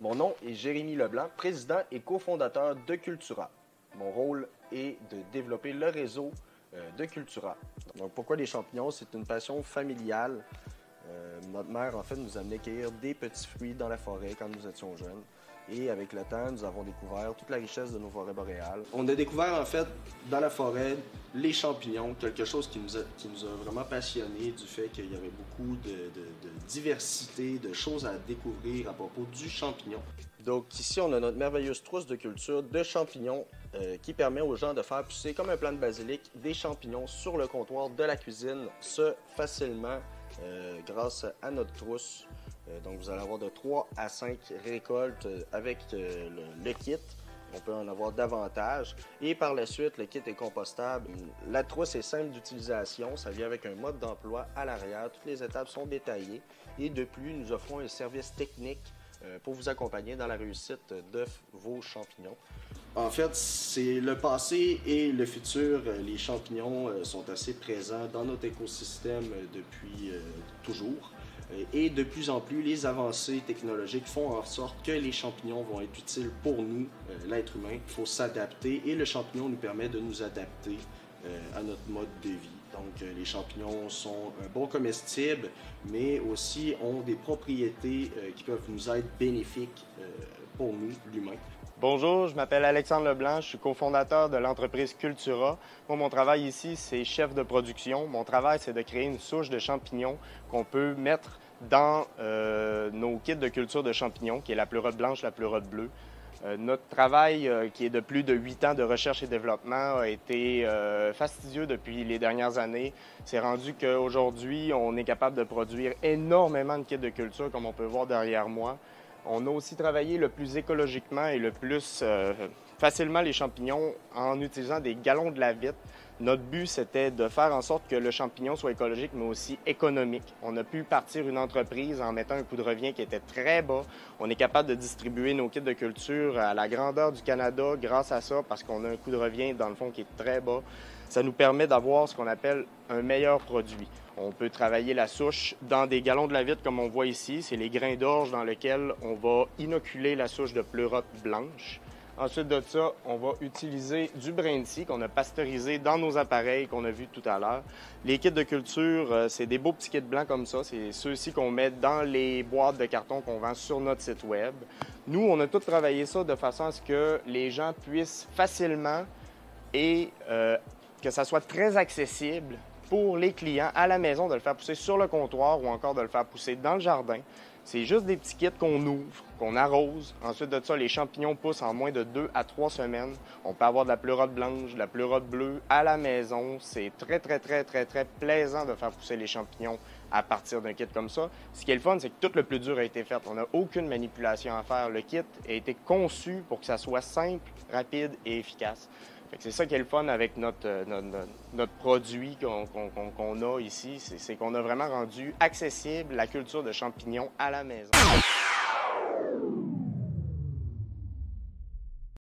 Mon nom est Jérémy Leblanc, président et cofondateur de Cultura. Mon rôle est de développer le réseau de Cultura. Donc, pourquoi les champignons? C'est une passion familiale. Notre mère, en fait, nous amenait cueillir des petits fruits dans la forêt quand nous étions jeunes. Et avec le temps, nous avons découvert toute la richesse de nos forêts boréales. On a découvert, en fait, dans la forêt, les champignons, quelque chose qui nous a vraiment passionnés du fait qu'il y avait beaucoup de diversité, de choses à découvrir à propos du champignon. Donc ici, on a notre merveilleuse trousse de culture de champignons qui permet aux gens de faire pousser, comme un plant de basilic, des champignons sur le comptoir de la cuisine, ce facilement grâce à notre trousse. Donc vous allez avoir de 3 à 5 récoltes avec le kit. On peut en avoir davantage. Et par la suite, le kit est compostable. La trousse est simple d'utilisation. Ça vient avec un mode d'emploi à l'arrière. Toutes les étapes sont détaillées. Et de plus, nous offrons un service technique pour vous accompagner dans la réussite de vos champignons. En fait, c'est le passé et le futur. Les champignons sont assez présents dans notre écosystème depuis toujours. Et de plus en plus, les avancées technologiques font en sorte que les champignons vont être utiles pour nous, l'être humain. Il faut s'adapter et le champignon nous permet de nous adapter à notre mode de vie. Donc, les champignons sont bons comestibles, mais aussi ont des propriétés qui peuvent nous être bénéfiques pour nous, l'humain. Bonjour, je m'appelle Alexandre Leblanc, je suis cofondateur de l'entreprise Cultura. Moi, mon travail ici, c'est chef de production. Mon travail, c'est de créer une souche de champignons qu'on peut mettre dans nos kits de culture de champignons, qui est la pleurote blanche, la pleurote bleue. Notre travail, qui est de plus de 8 ans de recherche et développement, a été fastidieux depuis les dernières années. C'est rendu qu'aujourd'hui, on est capable de produire énormément de kits de culture, comme on peut voir derrière moi. On a aussi travaillé le plus écologiquement et le plus facilement les champignons en utilisant des galons de la vitre. Notre but, c'était de faire en sorte que le champignon soit écologique, mais aussi économique. On a pu partir une entreprise en mettant un coût de revient qui était très bas. On est capable de distribuer nos kits de culture à la grandeur du Canada grâce à ça, parce qu'on a un coût de revient, dans le fond, qui est très bas. Ça nous permet d'avoir ce qu'on appelle un meilleur produit. On peut travailler la souche dans des galons de la vitre, comme on voit ici. C'est les grains d'orge dans lesquels on va inoculer la souche de pleurote blanche. Ensuite de ça, on va utiliser du Brainty qu'on a pasteurisé dans nos appareils qu'on a vu tout à l'heure. Les kits de culture, c'est des beaux petits kits blancs comme ça. C'est ceux-ci qu'on met dans les boîtes de carton qu'on vend sur notre site web. Nous, on a tout travaillé ça de façon à ce que les gens puissent facilement et que ça soit très accessible pour les clients à la maison de le faire pousser sur le comptoir ou encore de le faire pousser dans le jardin. C'est juste des petits kits qu'on ouvre, qu'on arrose. Ensuite de ça, les champignons poussent en moins de 2 à 3 semaines. On peut avoir de la pleurote blanche, de la pleurote bleue à la maison. C'est très plaisant de faire pousser les champignons à partir d'un kit comme ça. Ce qui est le fun, c'est que tout le plus dur a été fait. On n'a aucune manipulation à faire. Le kit a été conçu pour que ça soit simple, rapide et efficace. C'est ça qui est le fun avec notre produit qu'on a ici, c'est qu'on a vraiment rendu accessible la culture de champignons à la maison.